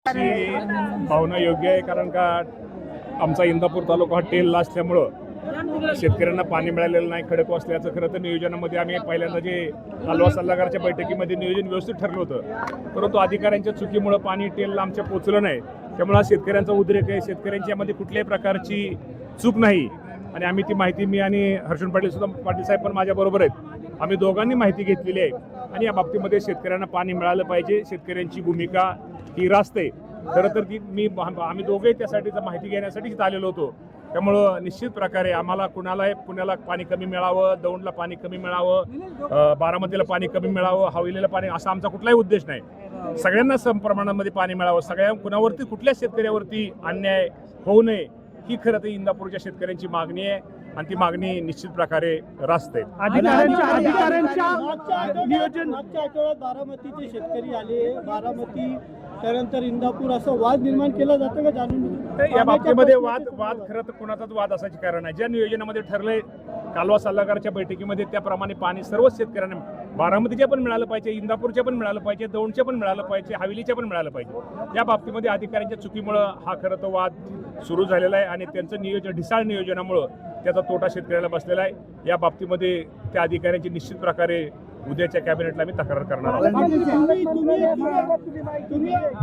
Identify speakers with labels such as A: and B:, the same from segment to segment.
A: भावना योग्य आहे, कारण का आमचा इंदापूर तालुका हा टेलला असल्यामुळं शेतकऱ्यांना पाणी मिळालेलं नाही. खडक असल्याचं खरं तर नियोजनामध्ये आम्ही पहिल्यांदा जे कालवा सल्लागारच्या बैठकीमध्ये नियोजन व्यवस्थित ठरलं होतं, परंतु अधिकाऱ्यांच्या चुकीमुळं पाणी टेलला आमच्या पोचलं नाही. त्यामुळे हा शेतकऱ्यांचा उद्रेक आहे. शेतकऱ्यांच्या यामध्ये कुठल्याही प्रकारची चूक नाही आणि आम्ही ती माहिती, मी आणि हर्षण पाटील साहेब पण माझ्याबरोबर आहेत, आम्ही दोघांनी माहिती घेतलेली आहे आणि या बाबतीमध्ये शेतकऱ्यांना पाणी मिळालं पाहिजे. शेतकऱ्यांची भूमिका ही रास्त आहे. खरं तर ती आम्ही दोघे त्यासाठी माहिती घेण्यासाठीच आलेलो होतो. त्यामुळं निश्चित प्रकारे आम्हाला पुण्याला पाणी कमी मिळावं, दौंडला पाणी कमी मिळावं, बारामतीला पाणी कमी मिळावं, हवेलीला पाणी, असा आमचा कुठलाही उद्देश नाही. सगळ्यांना सम प्रमाणामध्ये पाणी मिळावं, कुणावरती कुठल्याच शेतकऱ्यावरती अन्याय होऊ नये ही खरं तर इंदापूरच्या शेतकऱ्यांची मागणी आहे आणि ती मागणी निश्चित प्रकारे रास्त आहे.
B: मागच्या आठवड्यात बारामतीचे शेतकरी आले, बारामती त्यानंतर इंदापूर, असं वाद निर्माण केला जातं का जाणून?
A: या बाबतीमध्ये वाद खरं तर कुणाचाच वाद असायची कारण आहे. ज्या नियोजनामध्ये ठरलंय कालवा सल्लागारच्या बैठकीमध्ये त्याप्रमाणे पाणी सर्वच शेतकऱ्यांना, बारामतीच्या पण मिळालं पाहिजे, इंदापूरच्या पण मिळालं पाहिजे, दौंडच्या पण मिळालं पाहिजे, हवेलीच्या पण मिळालं पाहिजे. या बाबतीमध्ये अधिकाऱ्यांच्या चुकीमुळं हा खरं तर वाद सुरू झालेला आहे आणि त्यांचं नियोजन, ढिसाळ नियोजनामुळं त्याचा तोटा शेतकऱ्याला बसलेला आहे. या बाबतीमध्ये त्या अधिकाऱ्यांची निश्चित प्रकारे उद्याच्या कॅबिनेटला मी तक्रार करणार आहोत.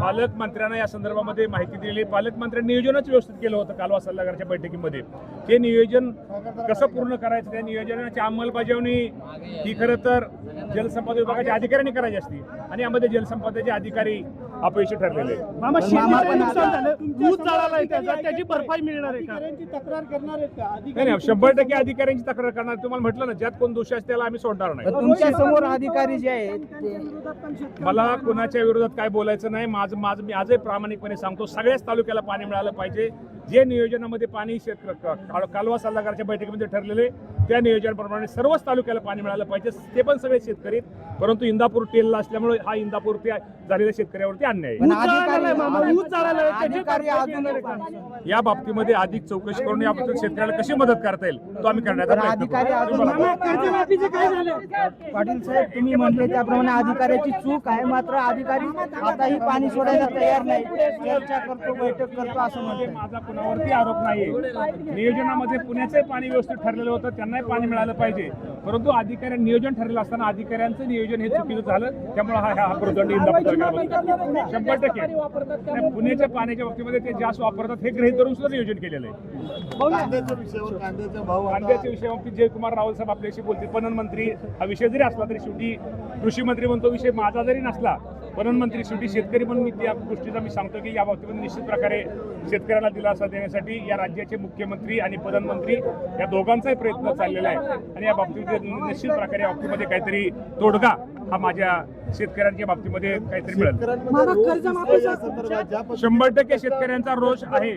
A: पालकमंत्र्यांना या संदर्भामध्ये माहिती दिली. पालकमंत्र्यांनी नियोजनच व्यवस्थित केलं होतं कालवा सल्लागारच्या बैठकीमध्ये. ते नियोजन कसं पूर्ण करायचं, त्या नियोजनाची अंमलबजावणी ही खरं तर जलसंपदा विभागाच्या अधिकाऱ्यांनी करायची असती आणि यामध्ये जलसंपदाचे अधिकारी अपयशी ठरलेले.
B: त्याची भरपाई मिळणार आहे का? तक्रार करणार आहेत का?
A: नाही, 100% अधिकाऱ्यांची तक्रार करणार. तुम्हाला म्हटलं ना, ज्यात कोण दोषी असते त्याला आम्ही सोडणार नाही.
C: तुमच्या समोर अधिकारी जे आहेत,
A: मला कुणाच्या विरोधात काय बोलायचं नाही. मी आजही प्रामाणिकपणे सांगतो, सगळ्याच तालुक्याला पाणी मिळालं पाहिजे. जे नियोजनामध्ये पाणी कालवा सल्लागारच्या बैठकीमध्ये ठरलेले त्या नियोजनाप्रमाणे सर्वच तालुक्याला पाणी मिळालं पाहिजे. ते पण सगळे शेतकरी, परंतु इंदापूर टेलला असल्यामुळे हा इंदापूर ते झालेल्या शेतकऱ्यावरती अन्याय आहे. या बाबतीमध्ये अधिक चौकशी करून या बाबतीत शेतकऱ्याला कशी मदत करता येईल तो आम्ही करण्याचा प्रयत्न करू.
C: पाटील साहेब, तुम्ही म्हटले त्याप्रमाणे अधिकाऱ्याची चूक आहे, मात्र अधिकारी आताही पाणी सोडायला तयार नाही, चर्चा करतो, बैठक करतो असं म्हणतो.
A: माझा कुणावरती आरोप नाहीये. नियोजनामध्ये पुण्याचे पाणी व्यवस्थित ठरलेलं होतं, त्यांनाही पाणी मिळालं पाहिजे, परंतु अधिकाऱ्यांनी नियोजन ठरलेलं असताना अधिकाऱ्यांचं नियोजन हे चुकीचं झालं. त्यामुळे हा प्रदंड इंदापूर 100% पुण्याच्या पाण्याच्या बाबतीमध्ये ते जास्त वापरतात हे गृहीत धरून सुद्धा नियोजन केलेलं आहे. कांद्याच्या विषयाबाबतीत जयकुमार रावल साहेब आपल्याशी बोलतील. पणन मंत्री हा विषय जरी असला तरी शेवटी कृषी मंत्री म्हणतो, विषय माझा जरी नसला, पणन मंत्री शेवटी शेतकरी म्हणून मी त्या गोष्टीचा मी सांगतो की या बाबतीमध्ये निश्चित प्रकारे शेतकऱ्यांना दिलासा देण्यासाठी या राज्याचे मुख्यमंत्री आणि प्रधानमंत्री या दोघांचाही प्रयत्न चाललेला आहे आणि या बाबतीमध्ये निश्चित प्रकारे या बाबतीमध्ये काहीतरी तोडगा हा माझ्या शेतकऱ्यांच्या बाबतीमध्ये काहीतरी मिळेल. 100% शेतकऱ्यांचा रोष आहे.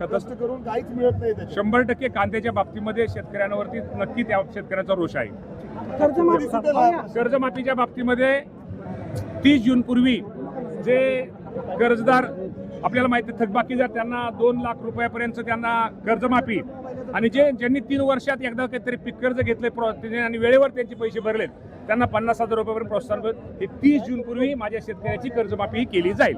A: कष्ट करून काहीच मिळत नाही. 100% कांद्याच्या बाबतीमध्ये शेतकऱ्यांवरती नक्की त्या शेतकऱ्याचा रोष आहे. कर्जमाफीच्या बाबतीमध्ये 30 जून पूर्वी जे कर्जदार, आपल्याला माहिती आहे, थकबाकीदार, त्यांना 2 लाख रुपयापर्यंत त्यांना कर्जमाफी आणि ज्यांनी 3 वर्षात एकदा काहीतरी पीक कर्ज घेतले आणि वेळेवर त्यांचे पैसे भरलेत त्यांना 50,000 रुपयापर्यंत प्रोत्साहन मिळेल. हे 30 जून पूर्वी माझ्या शेतकऱ्याची कर्जमाफी केली जाईल.